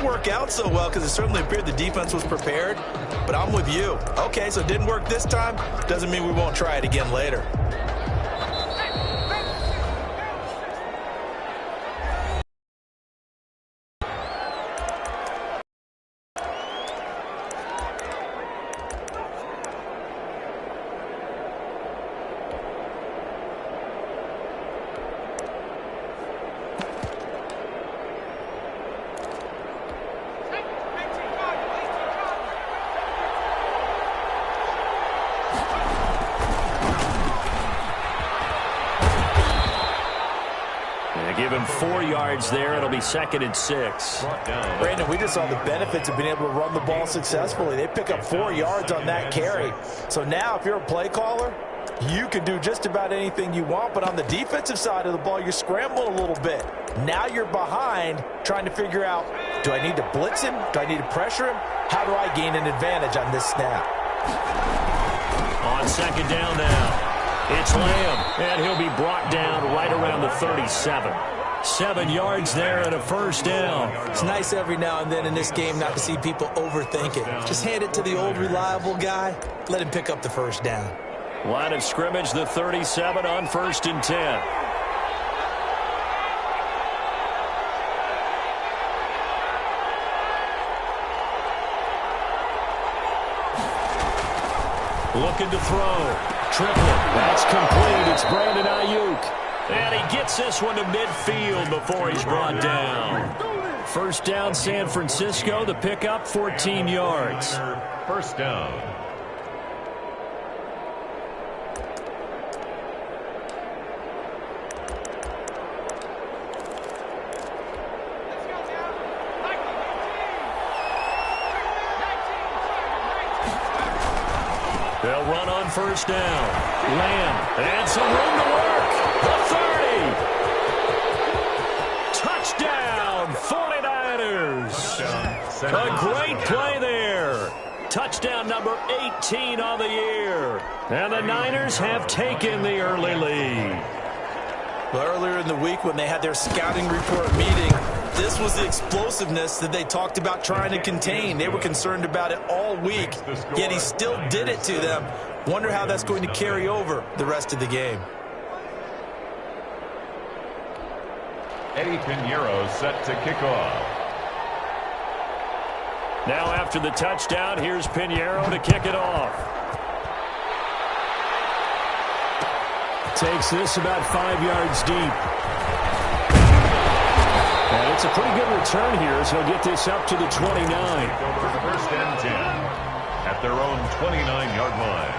didn't work out so well because it certainly appeared the defense was prepared, but I'm with you. Okay, so it didn't work this time. Doesn't mean we won't try it again later. Give him 4 yards there. It'll be 2nd and 6. Brandon, we just saw the benefits of being able to run the ball successfully. They pick up 4 yards on that carry. So now if you're a play caller, you can do just about anything you want. But on the defensive side of the ball, you're scrambling a little bit. Now you're behind trying to figure out, do I need to blitz him? Do I need to pressure him? How do I gain an advantage on this snap? On 2nd down now. It's Lamb, and he'll be brought down right around the 37. 7 yards there and a 1st down. It's nice every now and then in this game not to see people overthink it. Just hand it to the old reliable guy. Let him pick up the 1st down. Line of scrimmage, the 37 on 1st and 10. Looking to throw. Triple. That's complete. It's Brandon Ayuk. And he gets this one to midfield before he's brought down. 1st down, San Francisco. The pickup, 14 yards. 1st down. They'll run on 1st down. Lamb, and some room to work. The 30. Touchdown, 49ers. A great play there. Touchdown number 18 on the year. And the Niners have taken the early lead. Well, earlier in the week when they had their scouting report meeting, this was the explosiveness that they talked about trying to contain. They were concerned about it all week, yet he still did it to them. Wonder how that's going to carry over the rest of the game. Eddie Pinheiro set to kick off. Now after the touchdown, here's Pinheiro to kick it off. Takes this about 5 yards deep. And it's a pretty good return here as he'll get this up to the 29. Over 1st and 10 at their own 29-yard line.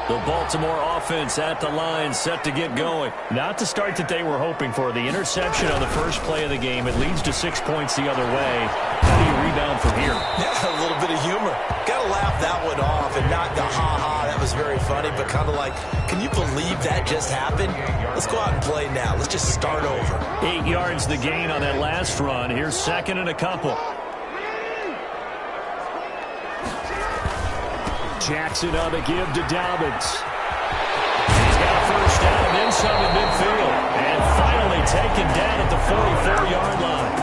The Baltimore offense at the line, set to get going. Not the start that they were hoping for. The interception on the first play of the game. It leads to 6 points the other way. How do you rebound from here? Yeah, a little bit of humor. Got to laugh that one off and not the ha-ha. That was very funny, but kind of like, can you believe that just happened? Let's go out and play now. Let's just start over. 8 yards the gain on that last run. Here's 2nd and a couple. Jackson on the give to Dobbins. He's got a 1st down and then some in midfield. And finally taken down at the 44-yard line.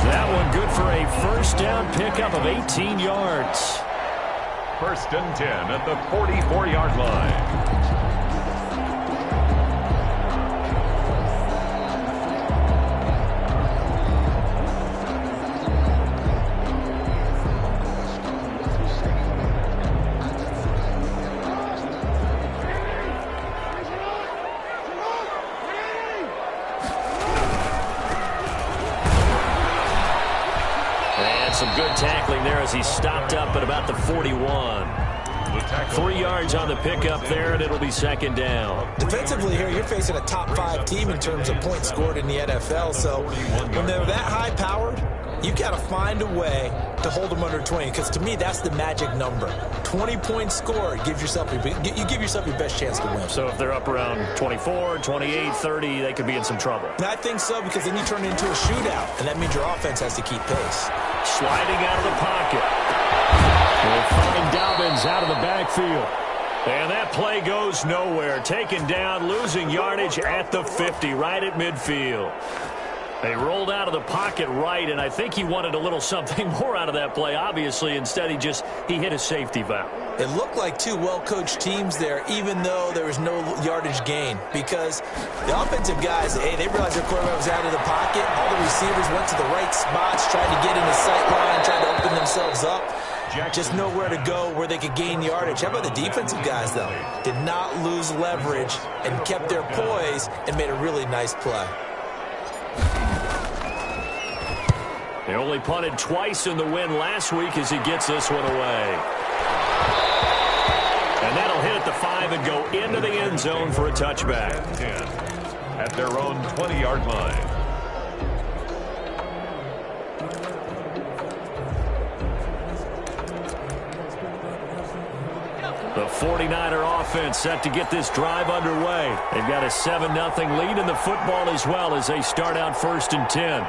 That one good for a 1st down pickup of 18 yards. 1st and 10 at the 44-yard line. Some good tackling there as he stopped up at about the 41. 3 yards on the pickup there, and it'll be 2nd down. Defensively here, you're facing a top 5 team in terms of points scored in the NFL. So when they're that high-powered, you've got to find a way to hold them under 20. Because to me, that's the magic number. 20 points scored, you give yourself your best chance to win. So if they're up around 24, 28, 30, they could be in some trouble. And I think so, because then you turn it into a shootout, and that means your offense has to keep pace. Sliding out of the pocket. We'll find Dobbins out of the backfield. And that play goes nowhere. Taken down, losing yardage at the 50, right at midfield. They rolled out of the pocket right, and I think he wanted a little something more out of that play, obviously. Instead, he hit a safety valve. It looked like two well-coached teams there, even though there was no yardage gain, because the offensive guys, hey, they realized their quarterback was out of the pocket. All the receivers went to the right spots, trying to get in the sight line, trying to open themselves up. Just nowhere to go where they could gain yardage. How about the defensive guys, though? Did not lose leverage and kept their poise and made a really nice play. They only punted twice in the win last week as he gets this one away. And that'll hit at the 5 and go into the end zone for a touchback. 10 at their own 20-yard line. The 49er offense set to get this drive underway. They've got a 7-0 lead in the football as well as they start out 1st and 10.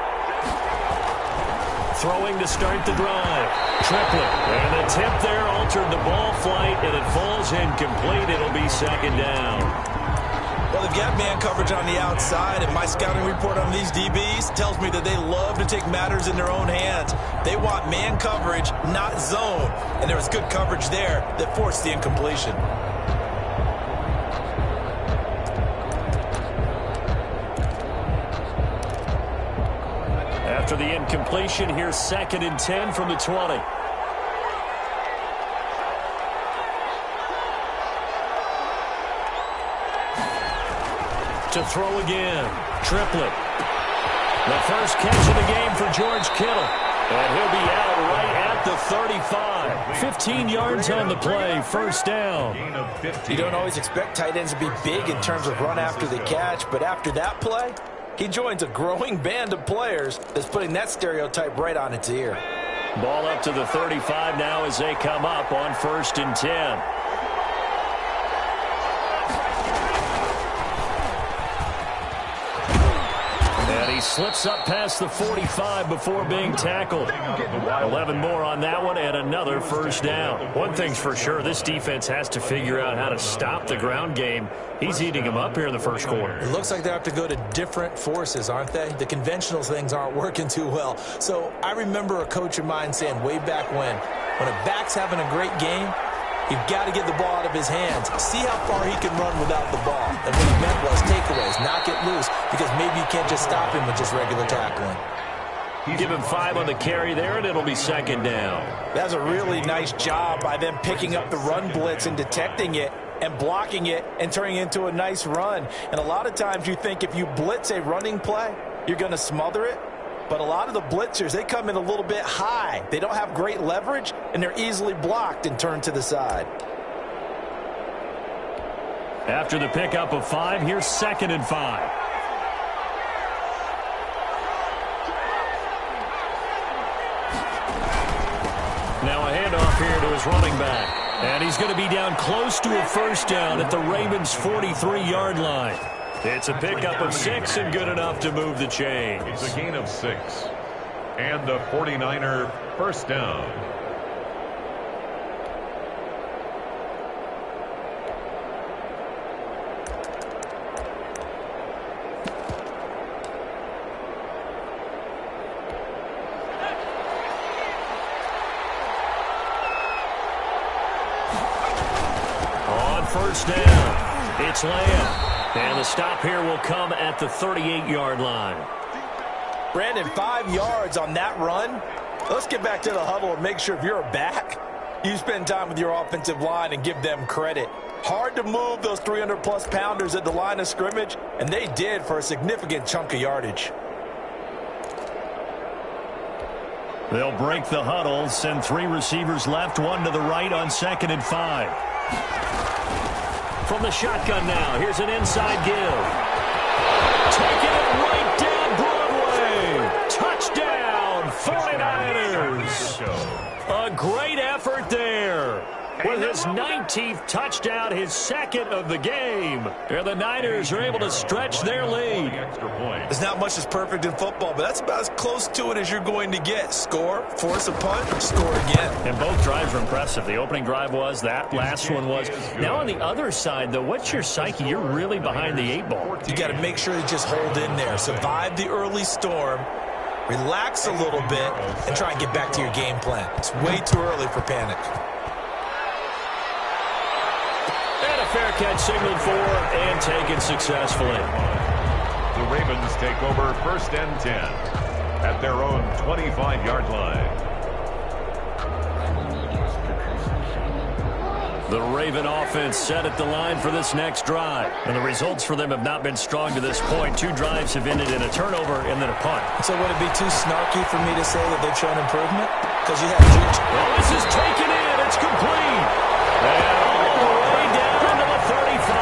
Throwing to start the drive. Triplett. And the tip there altered the ball flight, and it falls incomplete. It'll be 2nd down. Well, they've got man coverage on the outside, and my scouting report on these DBs tells me that they love to take matters in their own hands. They want man coverage, not zone. And there was good coverage there that forced the incompletion. After the incompletion, here's 2nd and 10 from the 20. To throw again. Triplett. The first catch of the game for George Kittle. And he'll be out right at the 35. 15 yards on the play. 1st down. You don't always expect tight ends to be big in terms of run after the catch, but after that play, he joins a growing band of players that's putting that stereotype right on its ear. Ball up to the 35 now as they come up on 1st and 10. And he slips up past the 45 before being tackled. 11 more on that one and another 1st down. One thing's for sure, this defense has to figure out how to stop the ground game. He's eating them up here in the 1st quarter. It looks like they have to go to different forces, aren't they? The conventional things aren't working too well. So I remember a coach of mine saying way back when a back's having a great game, you've got to get the ball out of his hands. See how far he can run without the ball. And what he meant was takeaways, knock it loose, because maybe you can't just stop him with just regular tackling. Give him 5 on the carry there, and it'll be 2nd down. That's a really nice job by them picking up the run blitz and detecting it and blocking it and turning it into a nice run. And a lot of times you think if you blitz a running play, you're going to smother it. But a lot of the blitzers, they come in a little bit high. They don't have great leverage, and they're easily blocked and turned to the side. After the pickup of 5, here's 2nd and 5. Now a handoff here to his running back. And he's going to be down close to a 1st down at the Ravens' 43-yard line. It's a pickup of 6 and good enough to move the chains. It's a gain of 6. And the 49er 1st down. On 1st down, it's Lamb. And the stop here will come at the 38-yard line. Brandon, 5 yards on that run. Let's get back to the huddle and make sure if you're a back, you spend time with your offensive line and give them credit. Hard to move those 300-plus pounders at the line of scrimmage, and they did for a significant chunk of yardage. They'll break the huddle, send 3 receivers left, 1 to the right on 2nd and 5. From the shotgun now, here's an inside give. Taking it right down Broadway. Touchdown, 49ers. A great effort there. with his 19th touchdown, his second of the game. And the Niners are able to stretch their lead. There's not much that's perfect in football, but that's about as close to it as you're going to get. Score, force a punt, score again. And both drives were impressive. The opening drive was, that last one was. Now on the other side, though, what's your psyche? You're really behind the 8-ball. You got to make sure you just hold in there. Survive the early storm. Relax a little bit and try and get back to your game plan. It's way too early for panic. And a fair catch signaled for and taken successfully. The Ravens take over 1st and 10 at their own 25-yard line. The Raven offense set at the line for this next drive. And the results for them have not been strong to this point. 2 drives have ended in a turnover and then a punt. So would it be too snarky for me to say that they've shown improvement? Because you have Juju. Well, this is taken in. It's complete. And all the way down to the 35.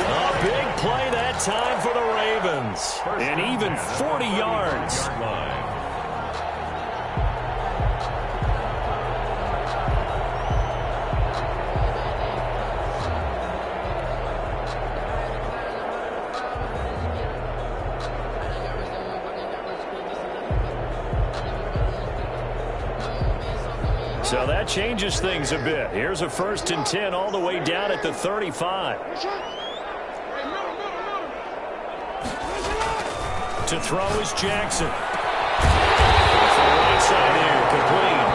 A big play that time for the Ravens. And even 40 yards. So that changes things a bit. Here's a 1st and 10 all the way down at the 35. To throw is Jackson. It's the right side here, complete.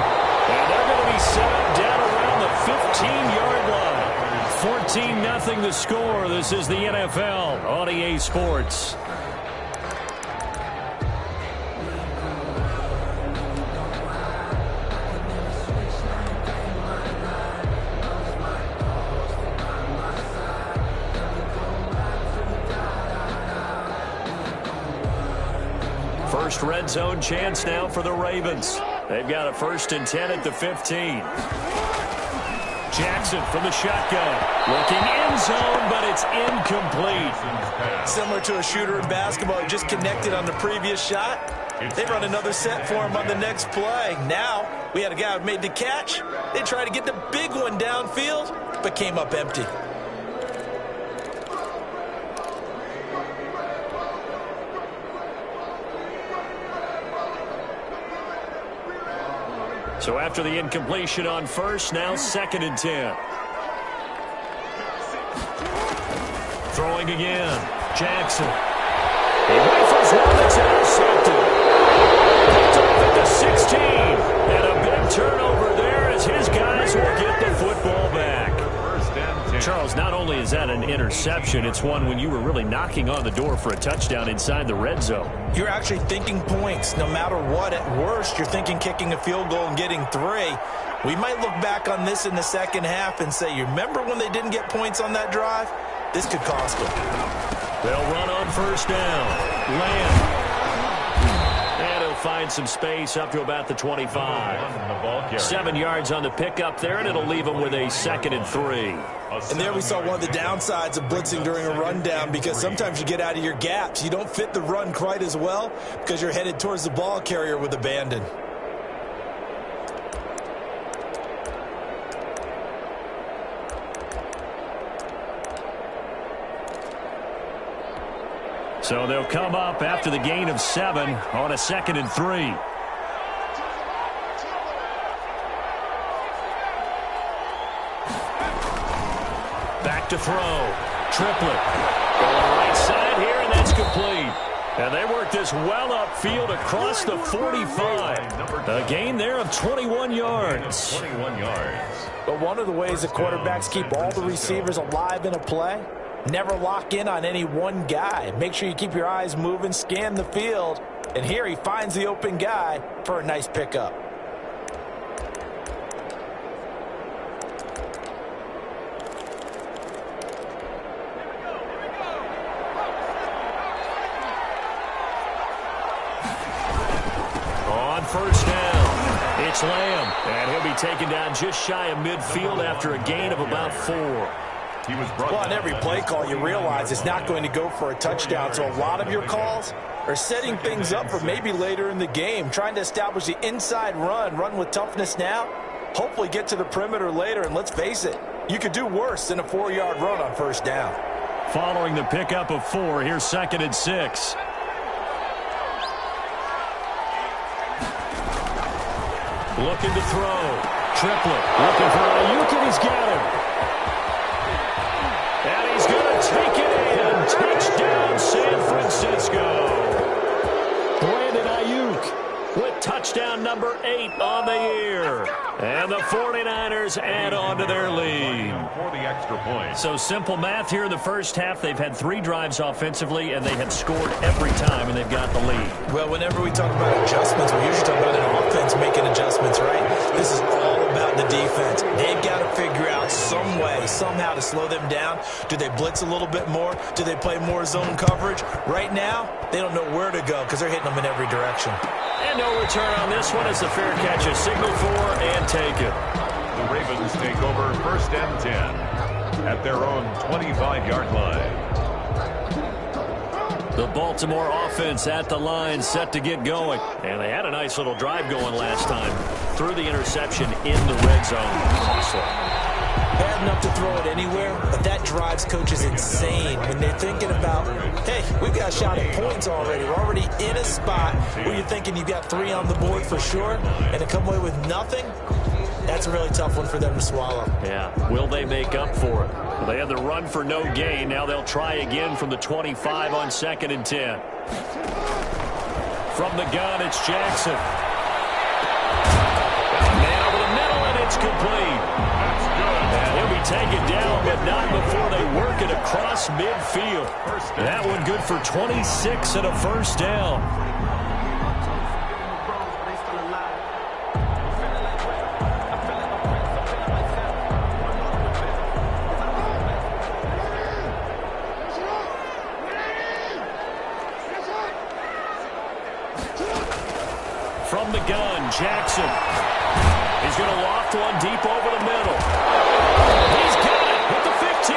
And they're going to be set up down around the 15-yard line. 14-0 the score. This is the NFL on EA Sports. First red zone chance now for the Ravens. They've got a 1st and 10 at the 15. Jackson from the shotgun. Looking end zone, but it's incomplete. Similar to a shooter in basketball who just connected on the previous shot. They run another set for him on the next play. Now, we had a guy who made the catch. They tried to get the big one downfield, but came up empty. So after the incompletion on first, now 2nd and 10. Throwing again. Jackson. He rifles one that's intercepted. Picked off at the 16. And a big turnover there as his guys will get the football back. Charles, not only is that an interception, it's one when you were really knocking on the door for a touchdown inside the red zone. You're actually thinking points no matter what. At worst, you're thinking kicking a field goal and getting 3. We might look back on this in the second half and say, you remember when they didn't get points on that drive? This could cost them. They'll run on 1st down. Lamb. And he'll find some space up to about the 25. 7 yards on the pickup there, and it'll leave him with a 2nd and 3. And there we saw one of the downsides of blitzing during a rundown, because sometimes you get out of your gaps. You don't fit the run quite as well because you're headed towards the ball carrier with abandon. So they'll come up after the gain of 7 on a 2nd and 3. Back to throw. Triplet. On the right side here, and that's complete. And they work this well upfield across the 45. A gain there of 21 yards. 21 yards. But one of the ways the quarterbacks keep all the receivers alive in a play, never lock in on any one guy. Make sure you keep your eyes moving, scan the field. And here he finds the open guy for a nice pickup. On 1st down, it's Lamb. And he'll be taken down just shy of midfield after a gain of about 4. Well, on every play call, you realize it's not going to go for a touchdown. So a lot of your calls are setting things up for maybe later in the game, trying to establish the inside run with toughness now, hopefully get to the perimeter later, and let's face it, you could do worse than a 4-yard run on first down. Following the pickup of 4, here's 2nd and 6. Looking to throw. Triplett looking for Ayuk, and he's got him. And he's going to take it in. Touchdown, San Francisco. Brandon Ayuk with touchdown number 8 on the year. And the 49ers add on to their lead. For the extra point. So simple math here in the first half. They've had 3 drives offensively, and they have scored every time, and they've got the lead. Well, whenever we talk about adjustments, we usually talk about an offense making adjustments, right? This is all about the defense. They've got to figure out some way, somehow to slow them down. Do they blitz a little bit more? Do they play more zone coverage? Right now, they don't know where to go because they're hitting them in every direction. And no return on this one as the fair catch is signaled for and taken. The Ravens take over 1st and 10 at their own 25-yard line. The Baltimore offense at the line, set to get going. And they had a nice little drive going last time. Threw the interception in the red zone. Costly. Bad enough to throw it anywhere, but that drives coaches insane when they're thinking about, hey, we've got a shot at points already. We're already in a spot where you're thinking you've got 3 on the board for sure, and to come away with nothing, that's a really tough one for them to swallow. Yeah, will they make up for it? Well, they had the run for no gain. Now they'll try again from the 25 on 2nd and 10. From the gun, it's Jackson. Man over the middle, and it's complete. And he'll be taken down, but not before they work it across midfield. That one good for 26 and a first down. From the gun, Jackson. He's going to loft one deep over the middle. He's got it at the 15.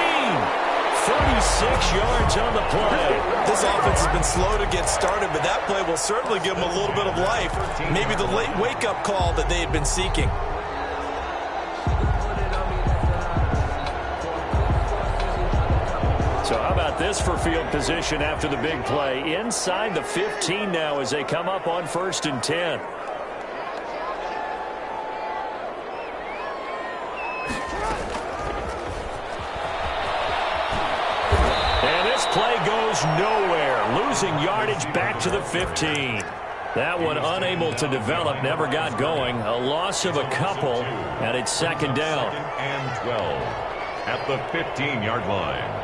36 yards on the play. This offense has been slow to get started, but that play will certainly give them a little bit of life. Maybe the late wake-up call that they had been seeking. So how about this for field position after the big play? Inside the 15 now as they come up on 1st and 10. And this play goes nowhere. Losing yardage back to the 15. That one unable to develop, never got going. A loss of a couple, and it's 2nd down. 2nd and 12 at the 15-yard line.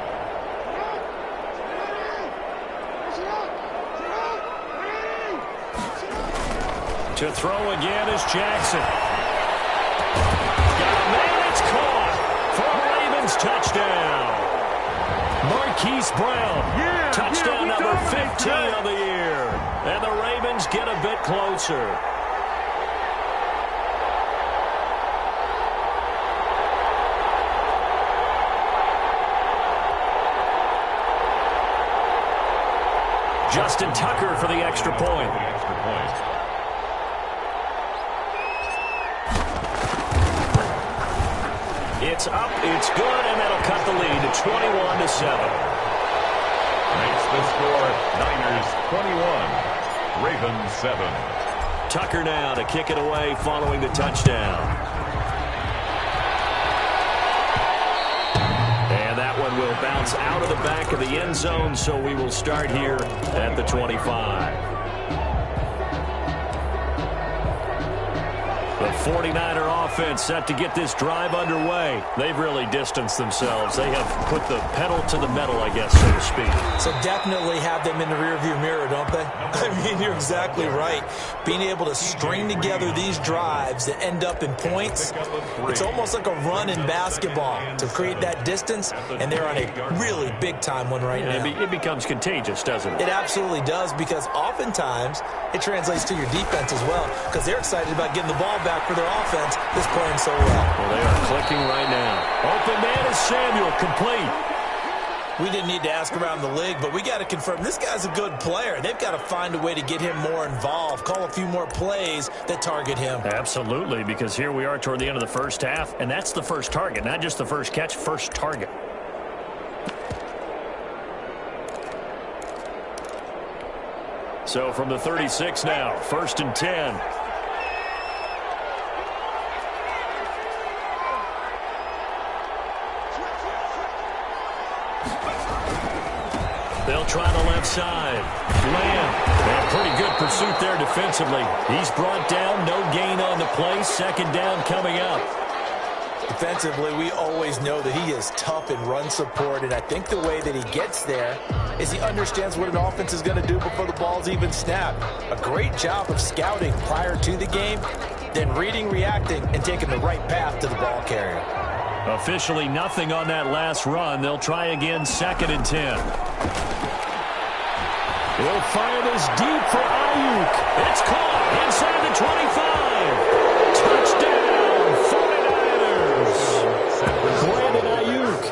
To throw again is Jackson. Got a man, it's caught for a Ravens touchdown. Marquise Brown, touchdown number 15 on the year. And the Ravens get a bit closer. Justin Tucker for the extra point. It's up, it's good, and that'll cut the lead to 21-7. Makes the score Niners 21, Ravens 7. Tucker now to kick it away following the touchdown. And that one will bounce out of the back of the end zone, so we will start here at the 25. The 49er offense set to get this drive underway. They've really distanced themselves. They have put the pedal to the metal, I guess, so to speak. So definitely have them in the rearview mirror, don't they? I mean, you're exactly right. Being able to string together these drives that end up in points, it's almost like a run in basketball to create that distance, and they're on a really big-time one right now. It becomes contagious, doesn't it? It absolutely does, because oftentimes it translates to your defense as well, because they're excited about getting the ball back for their offense that's playing so well. Well, they are clicking right now. Open man is Samuel, complete. We didn't need to ask around the league, but we got to confirm this guy's a good player. They've got to find a way to get him more involved, call a few more plays that target him. Absolutely, because here we are toward the end of the first half, and that's the first target, not just the first catch, first target. So from the 36 now, 1st and 10. They'll try the left side. Lamb, and pretty good pursuit there defensively. He's brought down, no gain on the play. 2nd down coming up. Defensively, we always know that he is tough in run support, and I think the way that he gets there is he understands what an offense is going to do before the ball's even snapped. A great job of scouting prior to the game, then reading, reacting, and taking the right path to the ball carrier. Officially nothing on that last run. They'll try again, 2nd and 10. He'll fire this deep for Ayuk. It's caught inside the 25. Touchdown, 49ers. Brandon Ayuk,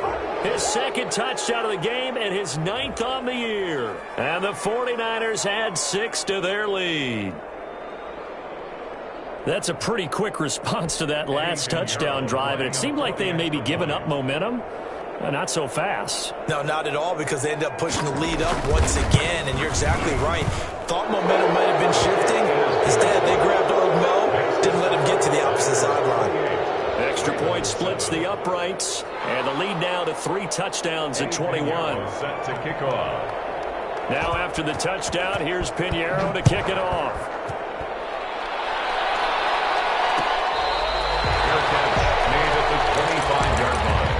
his 2nd touchdown of the game and his 9th on the year. And the 49ers add 6 to their lead. That's a pretty quick response to that last touchdown drive, and it seemed like they had maybe given up momentum. Not so fast. No, not at all, because they end up pushing the lead up once again, and you're exactly right. Thought momentum might have been shifting. Instead, they grabbed Old Mo, didn't let him get to the opposite sideline. Extra point splits the uprights, and the lead now to 3 touchdowns at 21. Set to kick off. Now after the touchdown, here's Pinheiro to kick it off. Made at the 25-yard line.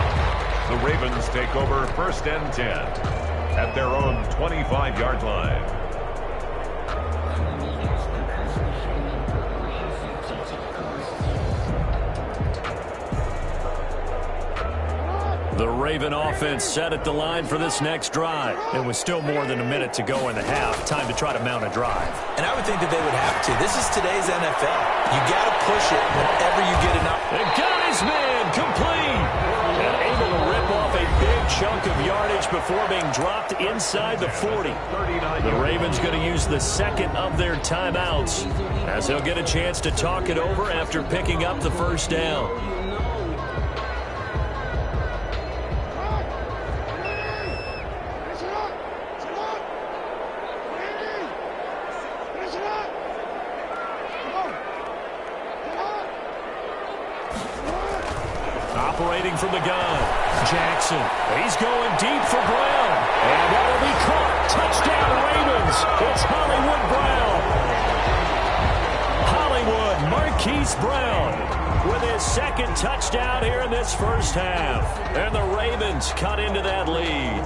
The Ravens take over 1st and 10 at their own 25-yard line. The Raven offense set at the line for this next drive. It was still more than a minute to go in the half. Time to try to mount a drive. And I would think that they would have to. This is today's NFL. You got to push it whenever you get enough. And got his man complete. And able to rip off a big chunk of yardage before being dropped inside the 40. The Ravens going to use the 2nd of their timeouts as they'll get a chance to talk it over after picking up the 1st down. Operating from the gun, Jackson. He's going deep for Brown. And that'll be caught. Touchdown, Ravens. It's Hollywood Brown. Hollywood Marquise Brown with his 2nd touchdown here in this first half. And the Ravens cut into that lead.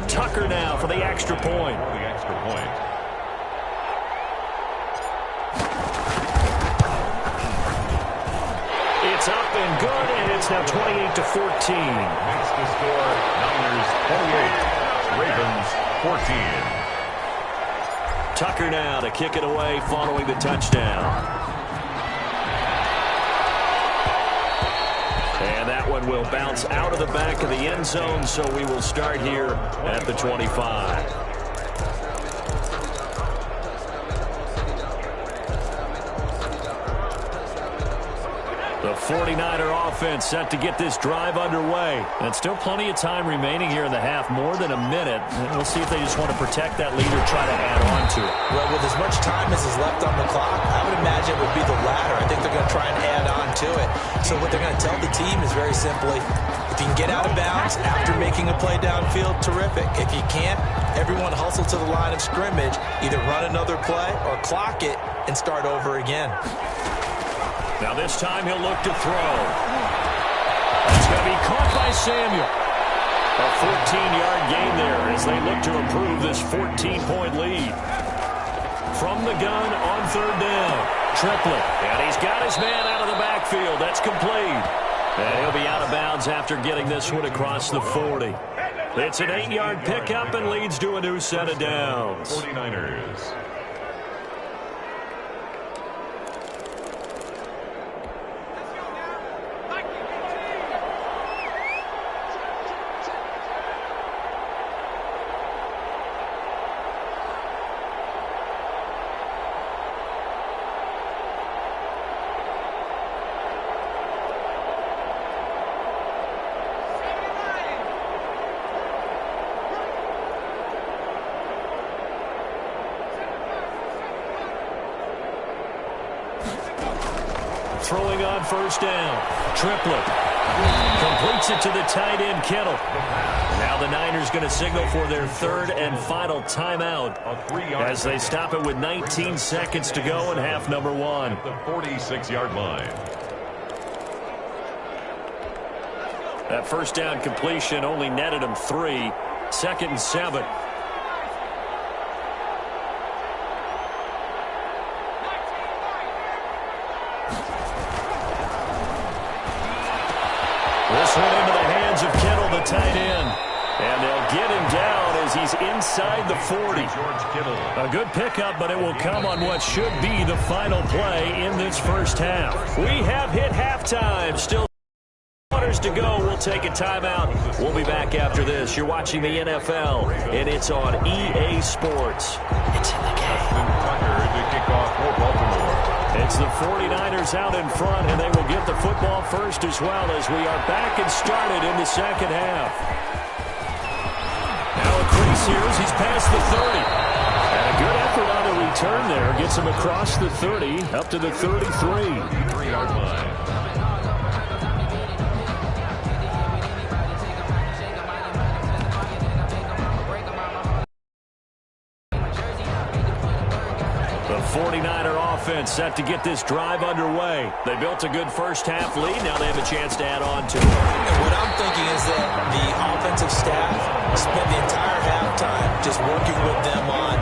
Tucker now for the extra point. It's up and good, and it's now 28-14. Makes the score Niners 28, Ravens 14. Tucker now to kick it away following the touchdown. And that one will bounce out of the back of the end zone, so we will start here at the 25. The 49er offense set to get this drive underway. And still plenty of time remaining here in the half, more than a minute. And we'll see if they just want to protect that lead or try to add on to it. Well, with as much time as is left on the clock, I would imagine it would be the latter. I think they're going to try and add on to it. So what they're going to tell the team is very simply, if you can get out of bounds after making a play downfield, terrific. If you can't, everyone hustle to the line of scrimmage, either run another play or clock it and start over again. Now this time he'll look to throw. It's going to be caught by Samuel. A 14-yard gain there as they look to improve this 14-point lead. From the gun on 3rd down. Triplett. And he's got his man out of the backfield. That's complete. And he'll be out of bounds after getting this one across the 40. It's an 8-yard pickup and leads to a new set of downs. 49ers. throwing on first down. Triplett completes it to the tight end, Kittle. Now the Niners going to signal for their third and final timeout as they stop it with 19 seconds to go in half number one. The 46-yard line. That first down completion only netted him 3. 2nd and 7. This one into the hands of Kittle, the tight end. And they'll get him down as he's inside the 40. A good pickup, but it will come on what should be the final play in this first half. We have hit halftime. Still quarters to go. We'll take a timeout. We'll be back after this. You're watching the NFL, and it's on EA Sports. It's in the game. Tucker to kick off for Baltimore. It's the 49ers out in front, and they will get the football first as well as we are back and started in the second half. Now a crease here as he's past the 30. And a good effort on the return there. Gets him across the 30, up to the 33. 3-yard line. The 49er offense set to get this drive underway. They built a good first half lead. Now they have a chance to add on to it. And what I'm thinking is that the offensive staff spent the entire halftime just working with them on,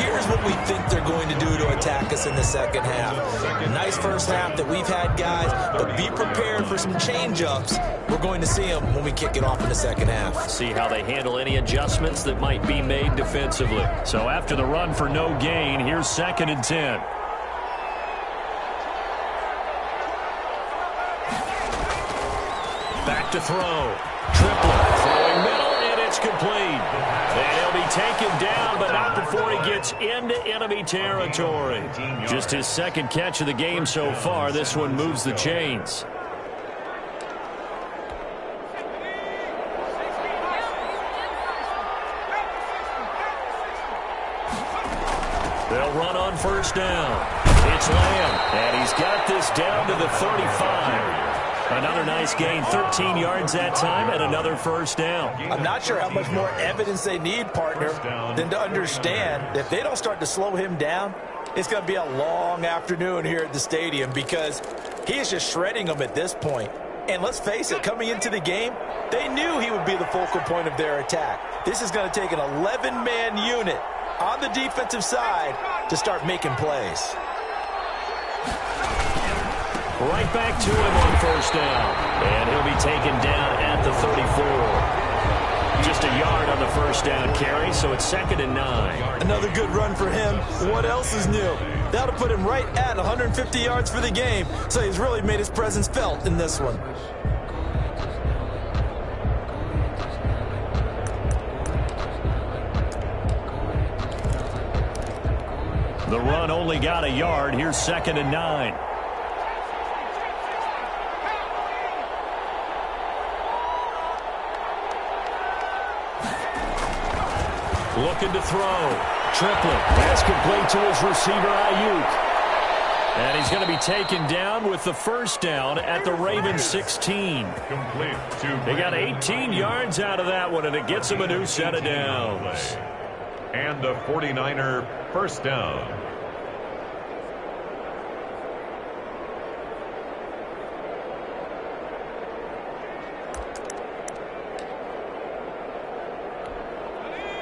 here's what we think they're going to do to attack us in the second half. Nice first half that we've had, guys, but be prepared for some change-ups. We're going to see them when we kick it off in the second half. See how they handle any adjustments that might be made defensively. So after the run for no gain, here's 2nd and 10. Back to throw. Triplett throwing middle, and it's complete. And he'll be taken down, but not before he gets into enemy territory. Just his 2nd catch of the game so far. This one moves the chains. They'll run on first down. It's Lamb, and he's got this down to the 35. Another nice gain, 13 yards that time, and another first down. I'm not sure how much more evidence they need, partner, than to understand if they don't start to slow him down, it's going to be a long afternoon here at the stadium because he is just shredding them at this point. And let's face it, coming into the game, they knew he would be the focal point of their attack. This is going to take an 11-man unit on the defensive side to start making plays. Right back to him on first down. And he'll be taken down at the 34. Just a yard on the first down carry, so it's 2nd and 9. Another good run for him. What else is new? That'll put him right at 150 yards for the game, so he's really made his presence felt in this one. The run only got a yard. Here's 2nd and 9. Looking to throw. Triplett. Pass complete to his receiver, Ayuk. And he's going to be taken down with the first down at the Ravens 16. Complete to They got 18 yards out of that one, and it gets them a new set of downs. And the 49er first down.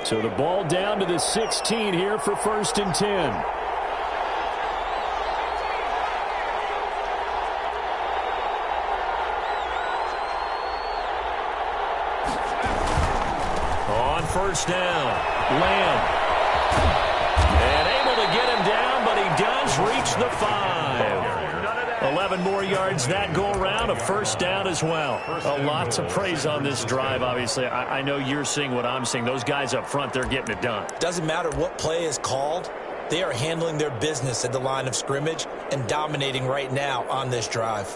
So the ball down to the 16 here for 1st and 10. On first down, Lamb. And able to get him down, but he does reach the 5. 11 more yards that go around, a first down as well. A lot to praise on this drive, obviously. I know you're seeing what I'm seeing. Those guys up front, they're getting it done. Doesn't matter what play is called. They are handling their business at the line of scrimmage and dominating right now on this drive.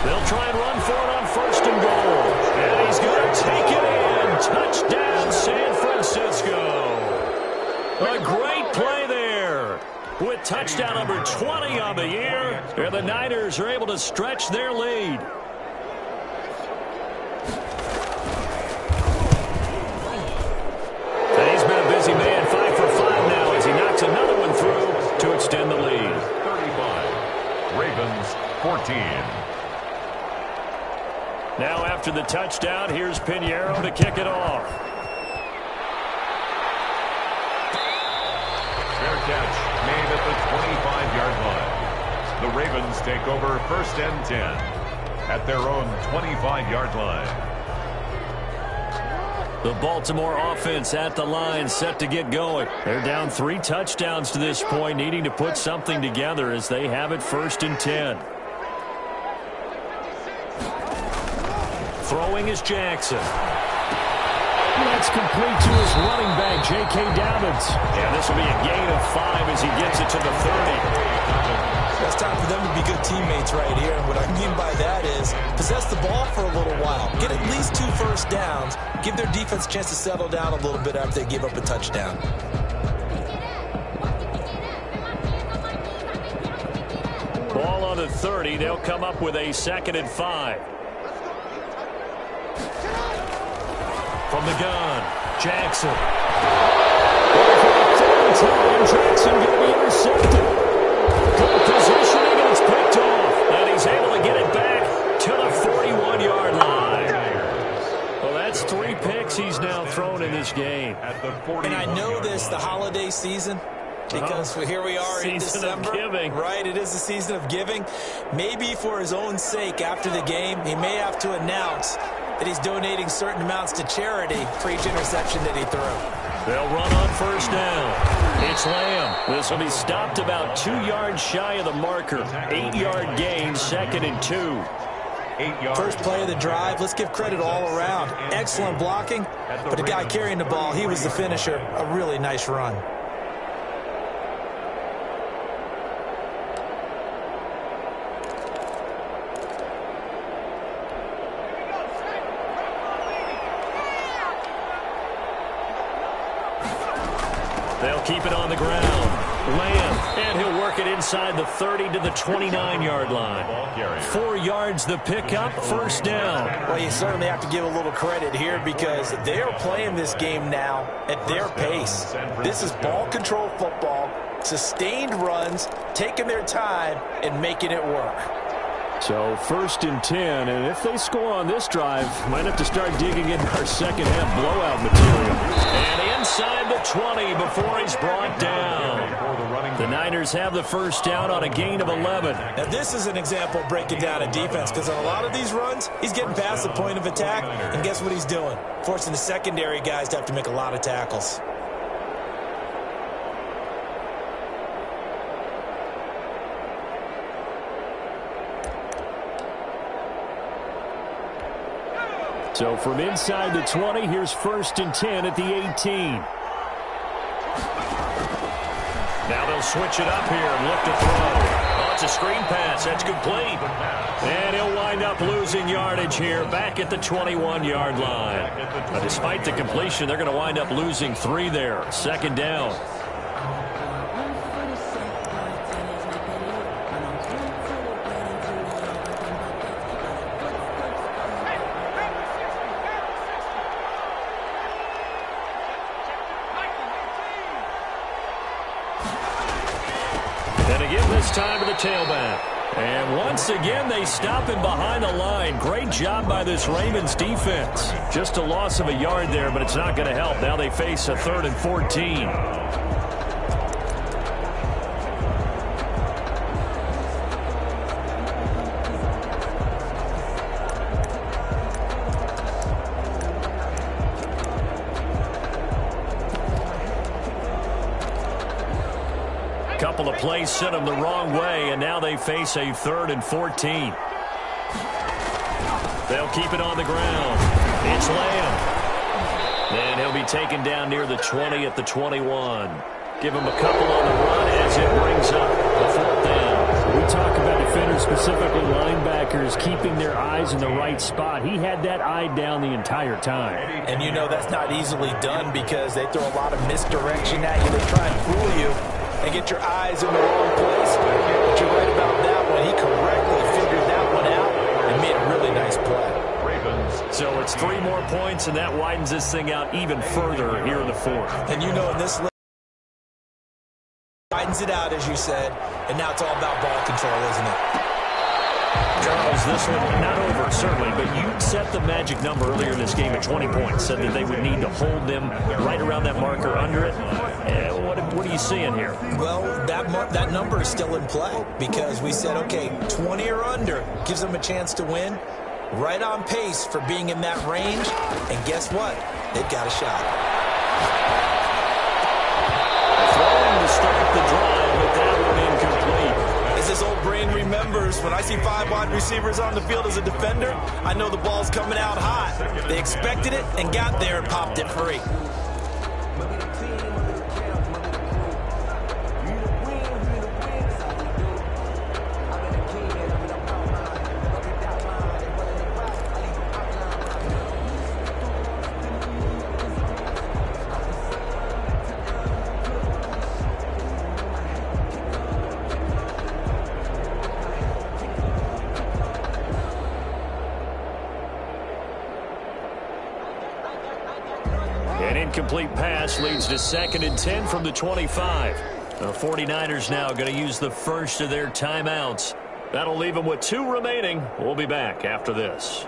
They'll try and run for it on 1st and goal. And he's going to take it in. Touchdown, A great play there. With touchdown number 20 on the year, and the Niners are able to stretch their lead. And he's been a busy man, 5 for 5 now as he knocks another one through to extend the lead. 35, Ravens 14. Now after the touchdown, here's Pinheiro to kick it off. Fair catch made at the 25-yard line. The Ravens take over 1st and 10 at their own 25-yard line. The Baltimore offense at the line, set to get going. They're down 3 touchdowns to this point, needing to put something together as they have it 1st and 10. Throwing is Jackson. That's complete to his running back, J.K. Dobbins. And this will be a gain of 5 as he gets it to the 30. It's time for them to be good teammates right here. What I mean by that is possess the ball for a little while. Get at least 2 first downs. Give their defense a chance to settle down a little bit after they give up a touchdown. Ball on the 30. They'll come up with a 2nd and 5. From the gun, Jackson. Jackson going to be intercepted. Good positioning, and it's picked off. And he's able to get it back to the 41-yard line. Well, that's 3 picks he's now thrown in this game. And I know this, the holiday season, because here we are in December. Season of giving. Right, it is the season of giving. Maybe for his own sake after the game, he may have to announce that he's donating certain amounts to charity for each interception that he threw. They'll run on 1st down. It's Lamb. This will be stopped about 2 yards shy of the marker. 8-yard gain, 2nd and 2. 8 yards. First play of the drive. Let's give credit all around. Excellent blocking, but the guy carrying the ball, he was the finisher. A really nice run. They'll keep it on the ground. Lamb, and he'll work it inside the 30 to the 29-yard line. 4 yards the pickup, 1st down. Well, you certainly have to give a little credit here because they are playing this game now at their pace. This is ball control football, sustained runs, taking their time, and making it work. So 1st and 10, and if they score on this drive, might have to start digging into our second-half blowout material. And inside the 20 before he's brought down. The Niners have the 1st down on a gain of 11. Now, this is an example of breaking down a defense because on a lot of these runs, he's getting past the point of attack, and guess what he's doing? Forcing the secondary guys to have to make a lot of tackles. So from inside the 20, here's 1st and 10 at the 18. Now they'll switch it up here and look to throw. Oh, it's a screen pass. That's complete. And he'll wind up losing yardage here back at the 21-yard line. But despite the completion, they're going to wind up losing 3 there. 2nd down. And again this time to the tailback. And once again they stop him behind the line. Great job by this Ravens defense. Just a loss of a yard there, but it's not going to help. Now they face a 3rd and 14. Couple of plays sent them the wrong way, and now they face a 3rd and 14. They'll keep it on the ground. It's Lamb. And he'll be taken down near the 20 at the 21. Give him a couple on the run as it brings up the 4th down. We talk about defenders, specifically linebackers, linebackers keeping their eyes in the right spot. He had that eye down the entire time. And you know that's not easily done because they throw a lot of misdirection at you. They try and fool you and get your eyes in the wrong place. But you're right about that one. He correctly figured that one out and made a really nice play. So it's 3 more points, and that widens this thing out even further here in the fourth. And you know in this widens it out, as you said, and now it's all about ball control, isn't it? Charles, this one not over, certainly, but you set the magic number earlier in this game at 20 points, said that they would need to hold them right around that marker under it. What are you seeing here? Well, that number is still in play because we said, okay, 20 or under gives them a chance to win. Right on pace for being in that range, and guess what? They've got a shot. Throwing to start the drive, but that one incomplete. As this old brain remembers, when I see 5 wide receivers on the field as a defender, I know the ball's coming out hot. They expected it and got there and popped it free. An incomplete pass leads to 2nd and 10 from the 25. The 49ers now going to use the first of their timeouts. That'll leave them with 2 remaining. We'll be back after this.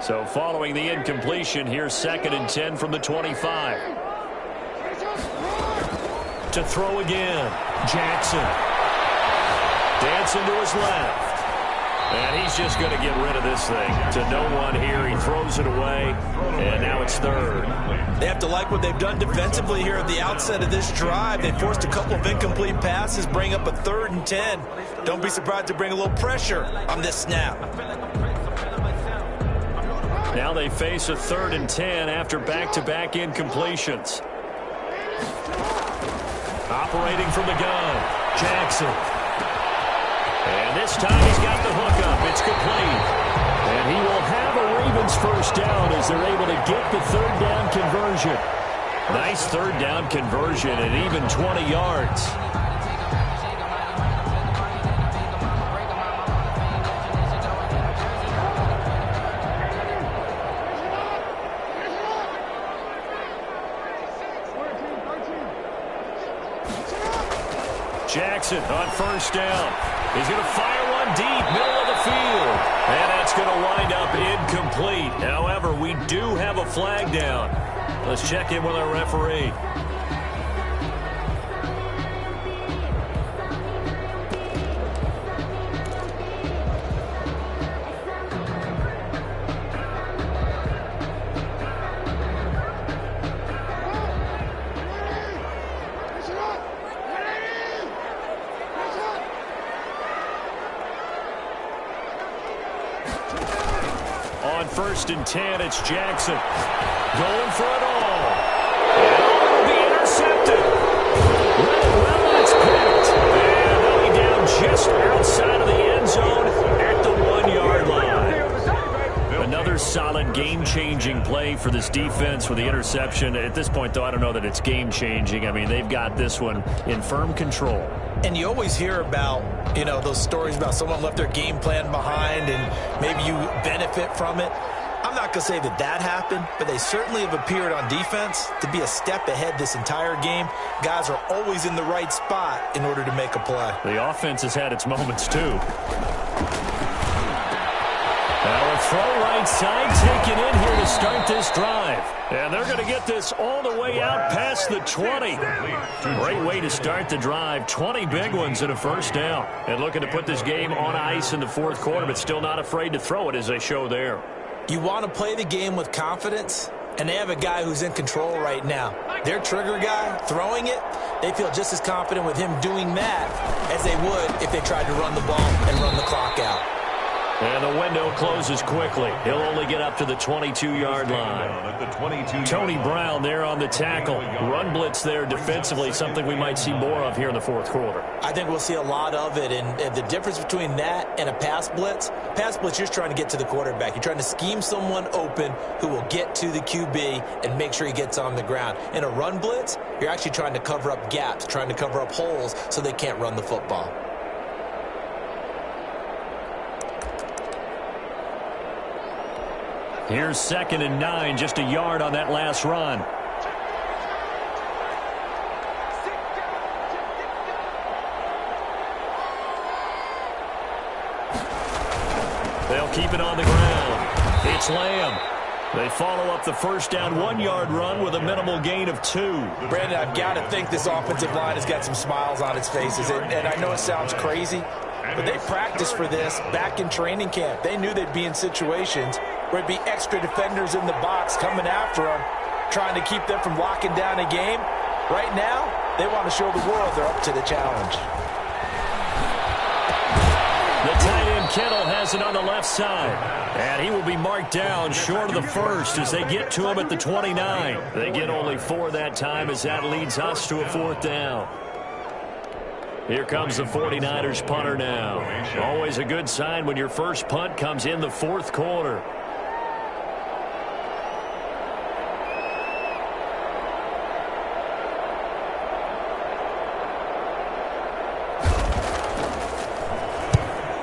So following the incompletion, here's 2nd and 10 from the 25. To throw again, Jackson. Dancing to his left. And he's just going to get rid of this thing. To no one here. He throws it away. And now it's 3rd. They have to like what they've done defensively here at the outset of this drive. They forced a couple of incomplete passes, bring up a 3rd and 10. Don't be surprised to bring a little pressure on this snap. Now they face a 3rd and 10 after back-to-back incompletions. Operating from the gun, Jackson. And this time he's got the hook up. It's complete. And he will have a Ravens first down as they're able to get the 3rd down conversion. Nice 3rd down conversion at even 20 yards. Jackson on first down. He's going to fire one deep, middle of the field. And that's going to wind up incomplete. However, we do have a flag down. Let's check in with our referee. On 1st and 10, it's Jackson. Going for it all. And it'll be intercepted. Well, it's picked. And they'll be down just outside of the end zone at the 1-yard line. Another solid game-changing play for this defense with the interception. At this point, though, I don't know that it's game-changing. I mean, they've got this one in firm control. And you always hear about, you know, those stories about someone left their game plan behind and maybe you benefit from it. I'm not going to say that that happened, but they certainly have appeared on defense to be a step ahead this entire game. Guys are always in the right spot in order to make a play. The offense has had its moments, too. Now a throw right side taken in here to start this drive. And they're going to get this all the way out past the 20. Great way to start the drive. 20 big ones and a first down. And looking to put this game on ice in the 4th quarter, but still not afraid to throw it as they show there. You want to play the game with confidence, and they have a guy who's in control right now. Their trigger guy, throwing it, they feel just as confident with him doing that as they would if they tried to run the ball and run the clock out. And the window closes quickly. He'll only get up to the 22-yard line. Tony Brown there on the tackle. Run blitz there defensively, something we might see more of here in the fourth quarter. I think we'll see a lot of it, and the difference between that and a pass blitz, you're just trying to get to the quarterback. You're trying to scheme someone open who will get to the QB and make sure he gets on the ground. In a run blitz, you're actually trying to cover up gaps, trying to cover up holes so they can't run the football. Here's 2nd and 9, just a yard on that last run. They'll keep it on the ground. It's Lamb. They follow up the first down 1-yard run with a minimal gain of 2. Brandon, I've got to think this offensive line has got some smiles on its faces, and I know it sounds crazy, but they practiced for this back in training camp. They knew they'd be in situations where it'd be extra defenders in the box coming after them, trying to keep them from locking down a game. Right now, they want to show the world they're up to the challenge. The tight end Kittle has it on the left side. And he will be marked down short of the first as they get to him at the 29. They get only 4 that time as that leads us to a 4th down. Here comes the 49ers punter now. Always a good sign when your first punt comes in the fourth quarter.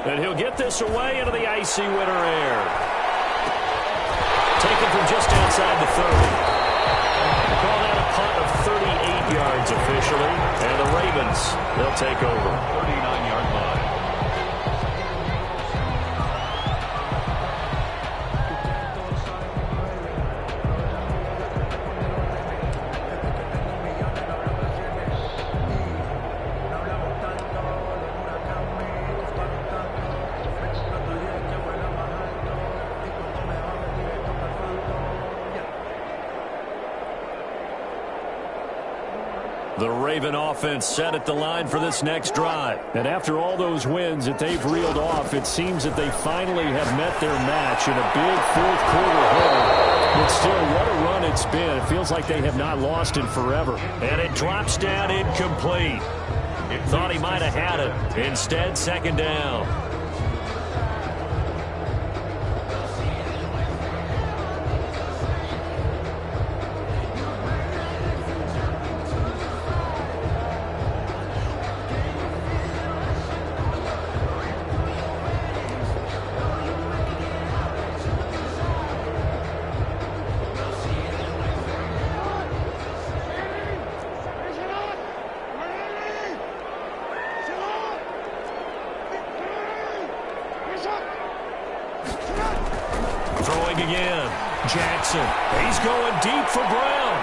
And he'll get this away into the icy winter air. Taken from just outside the 30. Call that a punt of 38 yards officially. And the Ravens, they'll take over. 39-yard line. The Raven offense set at the line for this next drive. And after all those wins that they've reeled off, it seems that they finally have met their match in a big fourth quarter hole. But still, what a run it's been. It feels like they have not lost in forever. And it drops down incomplete. Thought he might have had it. Instead, 2nd down. Throwing again. Jackson. He's going deep for Brown.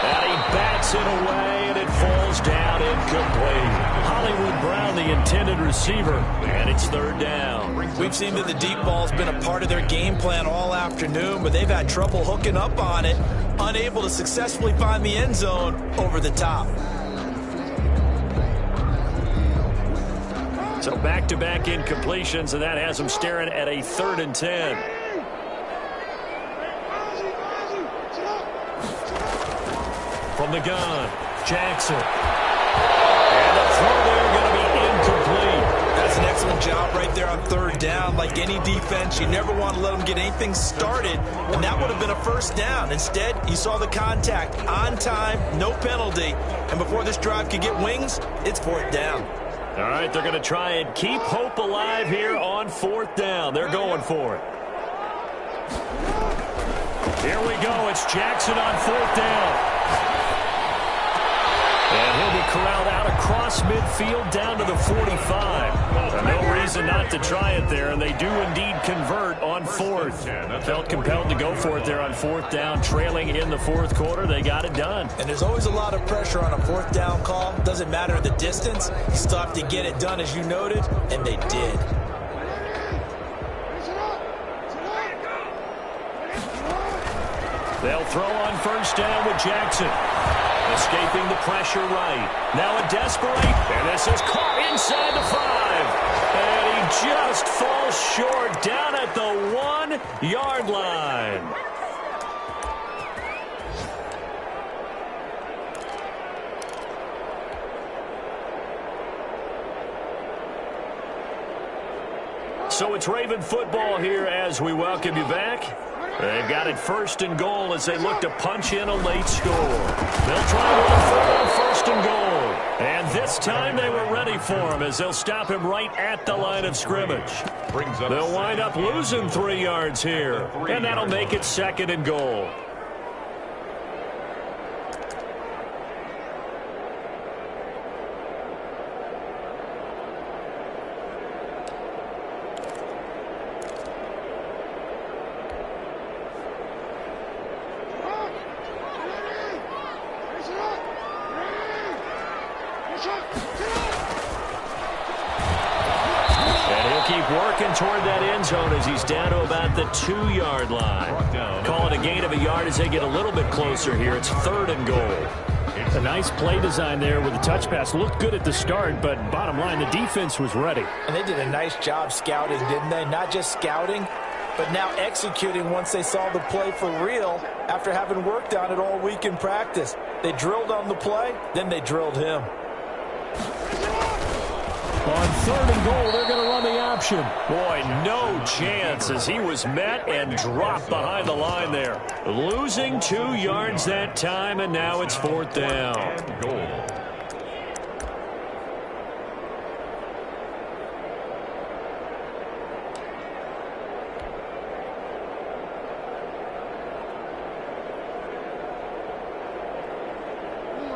And he bats it away, and it falls down incomplete. Hollywood Brown, the intended receiver, and it's 3rd down. We've seen that the deep ball's been a part of their game plan all afternoon, but they've had trouble hooking up on it, unable to successfully find the end zone over the top. So back-to-back incompletions, and that has them staring at a 3rd and 10. From the gun, Jackson. And the throw there going to be incomplete. That's an excellent job right there on 3rd down. Like any defense, you never want to let them get anything started, and that would have been a 1st down. Instead, you saw the contact on time, no penalty, and before this drive could get wings, it's 4th down. All right, they're going to try and keep hope alive here on 4th down. They're going for it. Here we go. It's Jackson on 4th down. And he'll be corralled out across midfield down to the 45. No reason not to try it there, and they do indeed convert on 4th. Felt compelled to go for it there on 4th down, trailing in the fourth quarter. They got it done. And there's always a lot of pressure on a 4th down call. Doesn't matter the distance. You still have to get it done, as you noted, and they did. They'll throw on 1st down with Jackson. Escaping the pressure right. Now a desperate, and this is caught inside the 5. And he just falls short down at the 1-yard line. So it's Raven football here as we welcome you back. They've got it 1st and goal as they look to punch in a late score. They'll try to run forward on 1st and goal. And this time they were ready for him as they'll stop him right at the line of scrimmage. They'll wind up losing 3 yards here. And that'll make it 2nd and goal. Working toward that end zone as he's down to about the 2-yard line. Call it a gain of a yard as they get a little bit closer here. It's 3rd and goal. A nice play design there with a touch pass. Looked good at the start, but bottom line, the defense was ready. And they did a nice job scouting, didn't they? Not just scouting, but now executing once they saw the play for real after having worked on it all week in practice. They drilled on the play, then they drilled him. On 3rd and goal, they're going to run the option. Boy, no chance as he was met and dropped behind the line there. Losing 2 yards that time, and now it's 4th down. Goal.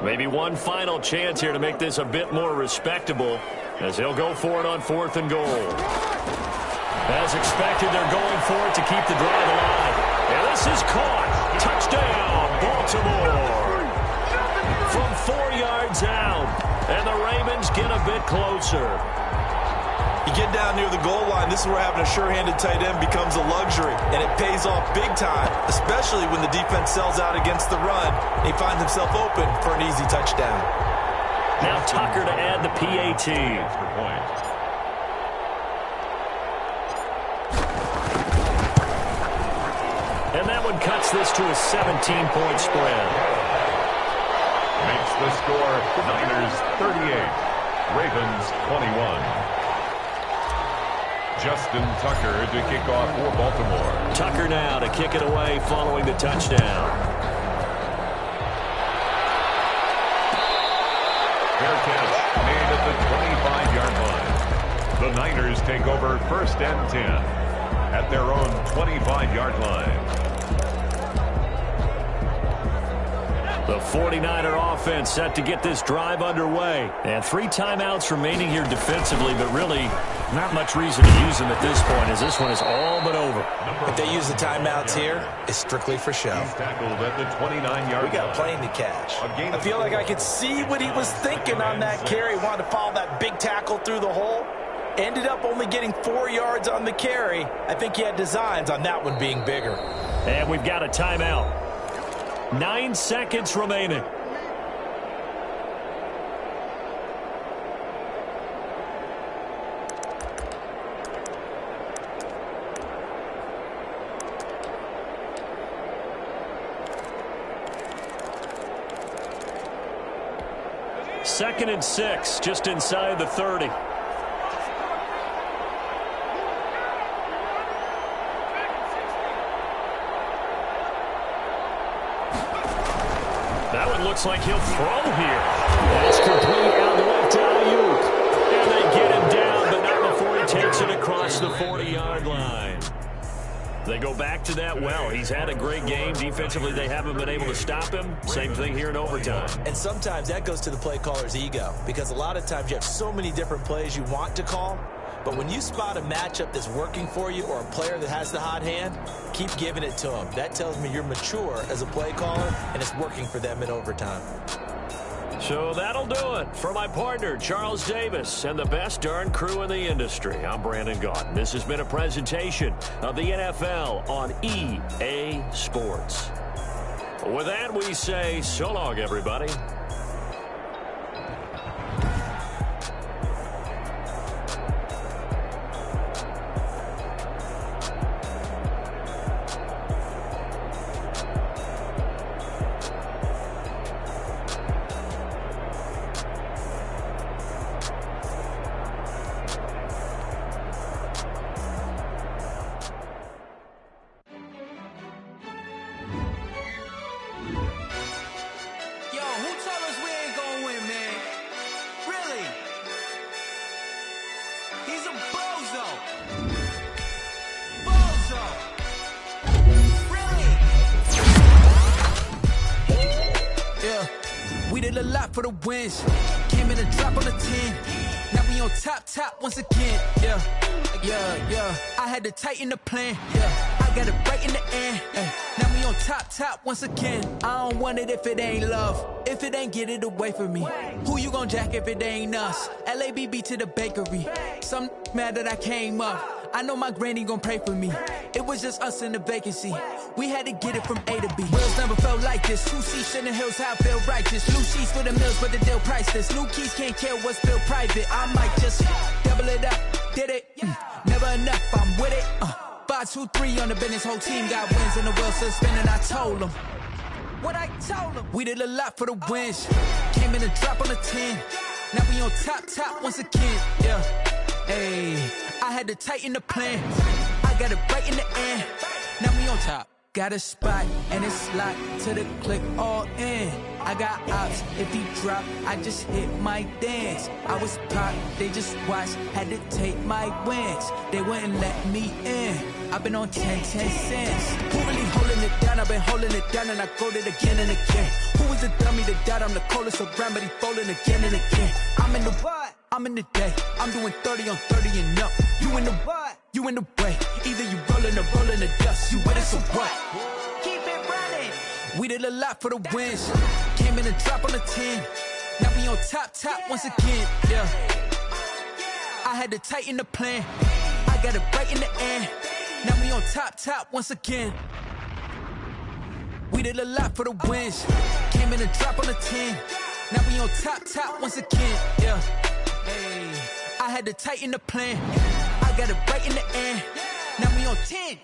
Maybe one final chance here to make this a bit more respectable as they'll go for it on 4th and goal. As expected, they're going for it to keep the drive alive. And this is caught. Touchdown, Baltimore. From 4 yards out. And the Ravens get a bit closer. You get down near the goal line, this is where having a sure-handed tight end becomes a luxury, and it pays off big time, especially when the defense sells out against the run. He finds himself open for an easy touchdown. Now Tucker to add the PAT. Extra point. And that one cuts this to a 17-point spread. Makes the score Niners 38, Ravens 21. Justin Tucker to kick off for Baltimore. Tucker now to kick it away following the touchdown. Fair catch made at the 25-yard line. The Niners take over 1st and 10 at their own 25-yard line. The 49er offense set to get this drive underway. And 3 timeouts remaining here defensively, but really not much reason to use them at this point as this one is all but over. If they use the timeouts here, it's strictly for show. He's tackled at the 29-yard line. We got a plane to catch. I feel like I could see what he was thinking on that carry. Wanted to follow that big tackle through the hole. Ended up only getting 4 yards on the carry. I think he had designs on that one being bigger. And we've got a timeout. 9 seconds remaining. Second and 6, just inside the 30. That one looks like he'll throw here. That's complete out left to Ayuk. And they get him down, but not before he takes it across the 40-yard line. They go back to that well. He's had a great game. Defensively, they haven't been able to stop him. Same thing here in overtime. And sometimes that goes to the play caller's ego, because a lot of times you have so many different plays you want to call, but when you spot a matchup that's working for you or a player that has the hot hand, keep giving it to them. That tells me you're mature as a play caller, and it's working for them in overtime. So that'll do it for my partner, Charles Davis, and the best darn crew in the industry. I'm Brandon Gaudin. This has been a presentation of the NFL on EA Sports. With that, we say so long, everybody. For the wins, came in a drop on the 10. Now we on top once again. Yeah. I had to tighten the plan. Yeah, I got it right in the end. Now we on top once again. I don't want it if it ain't love. If it ain't, get it away from me. Who you gon' jack if it ain't us? LABB to the bakery. Some mad that I came up. I know my granny gon' pray for me. It was just us in the vacancy. We had to get it from A to B. Wheels never felt like this. 2 seats in the hills, how I feel righteous. Blue sheets for the mills, but the deal priceless. New keys can't care what's still private. I might just double it up. Did it? Never enough, I'm with it. 5, 2, 3 on the business. Whole team got wins and the wheels still spinning. I told them what I told them. We did a lot for the wins. Came in a drop on the 10. Now we on top once again. Yeah. Hey, I had to tighten the plan. I got it right in the end. Now we on top. Got a spot and it's locked to the click all in. I got ops, if he drop, I just hit my dance. I was popped, they just watched, had to take my wins. They wouldn't let me in. I've been on 10 cents. Who really holding it down? I've been holding it down and I go it again and again. Who was the dummy that died? I'm the coldest around, but he folding again and again. I'm in the what? I'm in the day. I'm doing 30 on 30 and up. You in the what? You in the way. Either you rolling or rolling the dust. You with us or what? Keep it running. We did a lot for the wins. Came in a drop on the 10. Now we on top once again. Yeah. I had to tighten the plan. I got it right in the end. Now we on top once again. We did a lot for the wins. Came in a drop on the 10. Now we on top once again. Yeah. Hey, I had to tighten the plan. I got it right in the end. Now we on 10.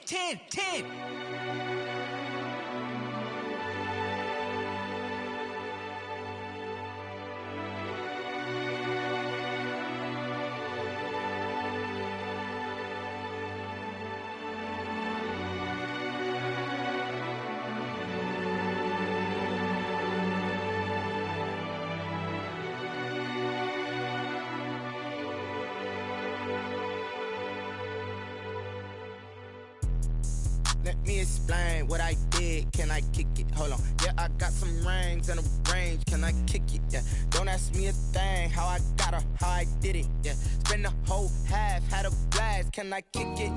Let me explain what I did. Can I kick it? Hold on. Yeah, I got some rings and a range. Can I kick it? Yeah. Don't ask me a thing. How I got her, how I did it. Yeah. Spend the whole half, had a blast. Can I kick it?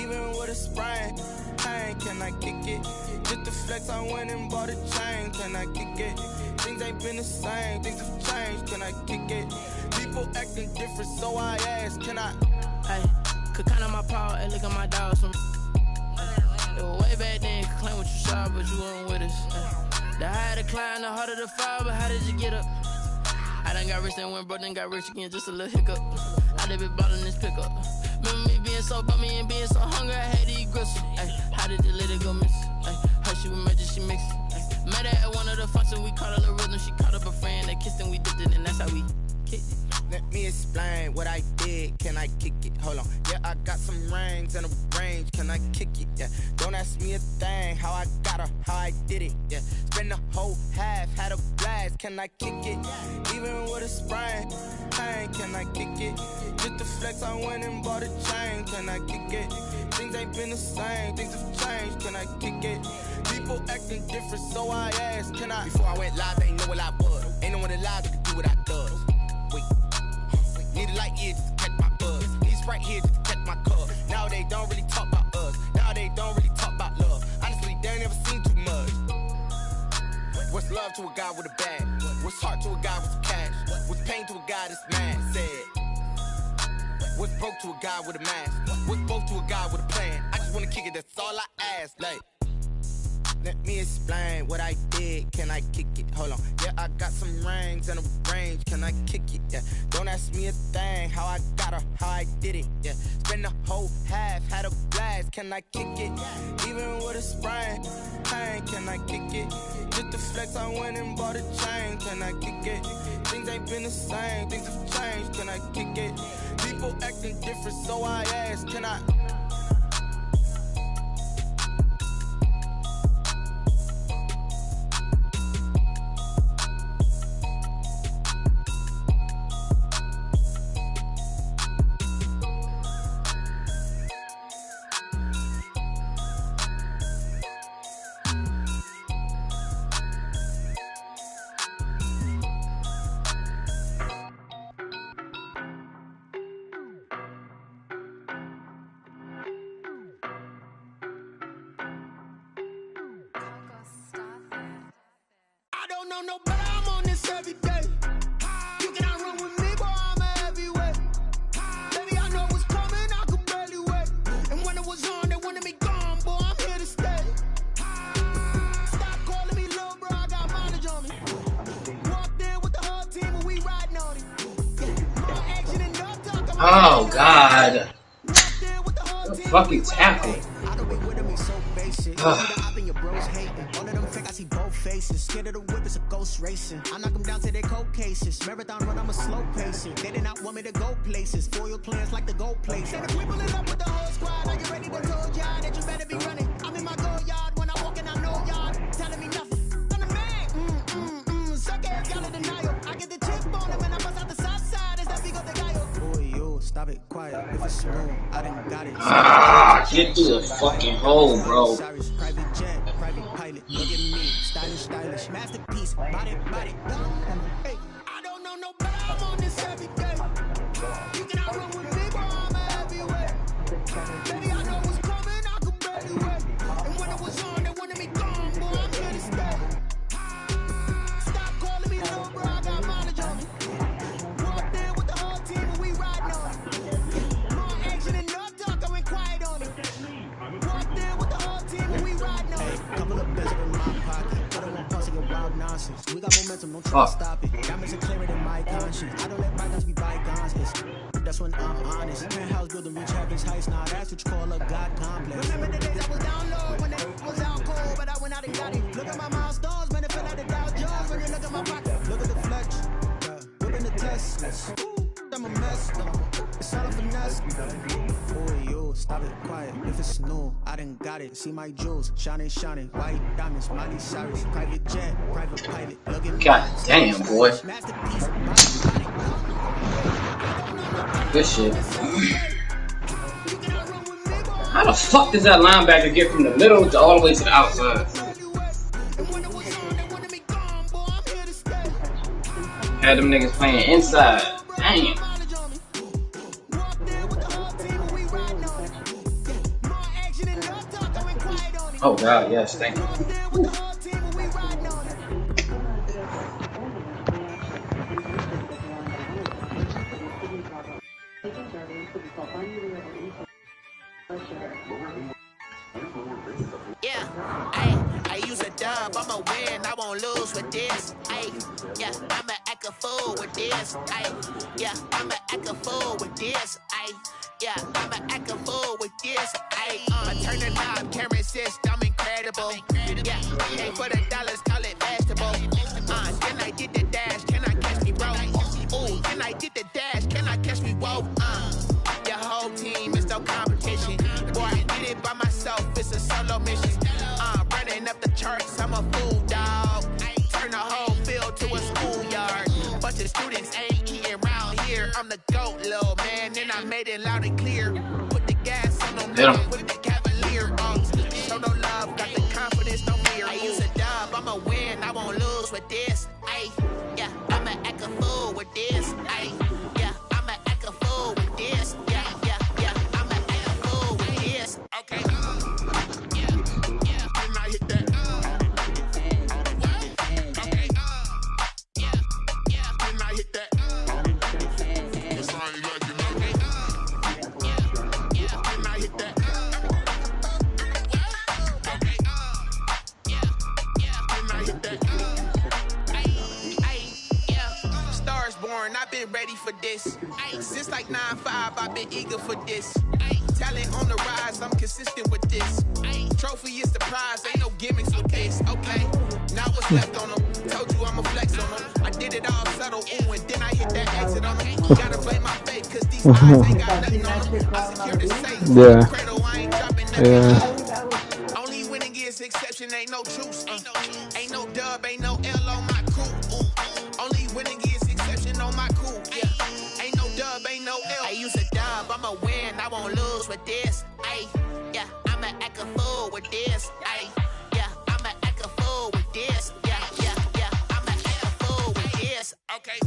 Even with a sprain. Hey, can I kick it? Just to flex, I went and bought a chain. Can I kick it? Things ain't been the same. Things have changed. Can I kick it? People acting different, so I ask. Can I? Hey, could count on my power and look at my dogs from. Way back then, could claim what you saw, but you weren't with us. The higher the climb, the harder the fall, but how did you get up? I done got rich, then went broke, then got rich again, just a little hiccup. I done been ballin' this pickup. Remember me being so bummy and being so hungry, I had to eat gristle. How did the lady go miss? Her she was magic, she mixed. Met her at one of the functions, we caught her the rhythm, she caught up a friend, they kissed and we dipped it, and that's how we kicked it. Let me explain what I did. Can I kick it? Hold on. Yeah, I got some rings and a range. Can I kick it? Yeah. Don't ask me a thing. How I got her, how I did it. Yeah. Spend the whole half, had a blast. Can I kick it? Even with a sprain. Hey, can I kick it? Just to flex, I went and bought a chain. Can I kick it? Things ain't been the same. Things have changed. Can I kick it? People acting different, so I asked. Can I? Before I went live, they ain't know what I was. Ain't no one alive that could do what I does. Need a light here just to catch my buzz. Need Sprite here just to catch my cup. Now they don't really talk about us. Now they don't really talk about love. Honestly, they ain't never seen too much. What's love to a guy with a bag? What's heart to a guy with some cash? What's pain to a guy that's mad? Said. What's broke to a guy with a mask? What's both to a guy with a plan? I just wanna kick it, that's all I ask. Like, Let me explain what I did. Can I kick it? Hold on. Yeah, I got some rings and a range. Can I kick it? Yeah. Don't ask me a thing. How I got her, how I did it. Yeah. Spend the whole half, had a blast. Can I kick it? Even with a sprain. Pain, can I kick it? Just to flex, I went and bought a chain. Can I kick it? Things ain't been the same. Things have changed. Can I kick it? People acting different, so I ask. Can I? No, but I'm on this every day. You cannot run with me, boy, I'm a heavyweight. Baby, I know what's coming, I could barely wait. And when it was on, they wanted me gone, boy, I'm here to stay. Stop calling me little bro, I got mileage on me. Walked in with the whole team and we riding on it. More action and no talk. Oh, God. What the fuck is happening? I don't be with me so basic. Faces. Scared of the whip, it's a ghost racing. I knock them down to their cold cases. Marathon run, I'm a slow pacing. They did not want me to go places. Foil plans like the gold place. And if we pull it up with the whole squad, are you ready to told y'all that you better be running? I'm in my go yard when I walk in, I know y'all telling me nothing. I'm the man. Suck ass, y'all in denial. I get the chip on them and I bust out the south side. Is that big of the guy? Boy, yo, stop it, quiet. If it's smooth, I didn't got it. Get through the fucking hole, bro. Private jet, private pilot. Look at me. Stylish, masterpiece, body. Hey, I don't know no better, I'm on this every day. You cannot run with me, boy, I'm a heavyweight. Baby, I know what's coming, I could barely wait. And when it was on, they wanted me gone, boy, I'm here to stay. Stop calling me little bro, I got mileage on me. Walked in with the whole team and we riding on it. More action and no talk, I went quiet on it. Walked in with the whole team and we riding on it. Couple of bits in my pocket. Nonsense. We got momentum, don't try to stop it. Diamonds are clearer than my conscience. I don't let bygones be bygones. That's when I'm honest. Penthouse building reach heaven's heights. Now that's what you call a God complex. Remember the days I was down low when it was out cold, but I went out and got it. Look at my milestones, man, it feel like the Dow Jones when you look at my pocket. Look at the fletch, whipping the Teslas. I'm a mess, it's all a finesse. Boy, yo, stop it, quiet. If it's new, I done got it. See my jewels, shining, white diamonds, Miley Cyrus, private jet, private pilot. Look at me. God damn, boy. Good shit. How the fuck does that linebacker get from the middle to all the way to the outside? Had them niggas playing inside. Damn. Oh God, yes, thank you. Ooh. Yeah, I use a dub, I'ma win, I won't lose with this. Yeah, I'ma act a fool with this. Yeah, I'ma act a fool with this. Yeah, I'ma act a fool with this. I turn the knob, camera assist, I'm incredible. Yeah, pay for the dollars, call it vegetable. Then I did the dash, can I catch me, bro? Ooh, then I did the dash, can I catch me, whoa? Your whole team is no competition. Boy, I did it by myself, it's a solo mission. Running up the charts, I'm a fool, dog. Turn the whole field to a schoolyard. Bunch of students ain't eating round here. I'm the GOAT, little man, and I made it loud and clear. Put the gas on them, with the Cavalier. Show no love, got the confidence, no fear. I use a dub, I'ma win, I won't lose with this. Yeah, I'ma act a fool with this. Yeah, I'ma act a fool with this. Yeah, I'ma act a fool with this. Okay. this. Since like 9-5, I've been eager for this. Talent on the rise, I'm consistent with this. Trophy is the prize, ain't no gimmicks with this. Okay, now what's left on them? Told you I'ma flex on them. I did it all subtle, ooh, and then I hit that exit on them. Gotta blame my faith, cause these eyes ain't got nothing on them. I secure the safe. Yeah. Cradle, I ain't dropping nothing. Yeah. Only winning is exception, ain't no truce. Ain't no dub, ain't no L on my crew. Only winning is exception on my crew. Yeah. Ain't no dub, ain't no L. I use a dub, I'ma win, I won't lose with this. Ay, yeah, I'ma act a fool with this. Ay, yeah, I'ma act a fool with this. Yeah, I'ma act a fool with this. Okay,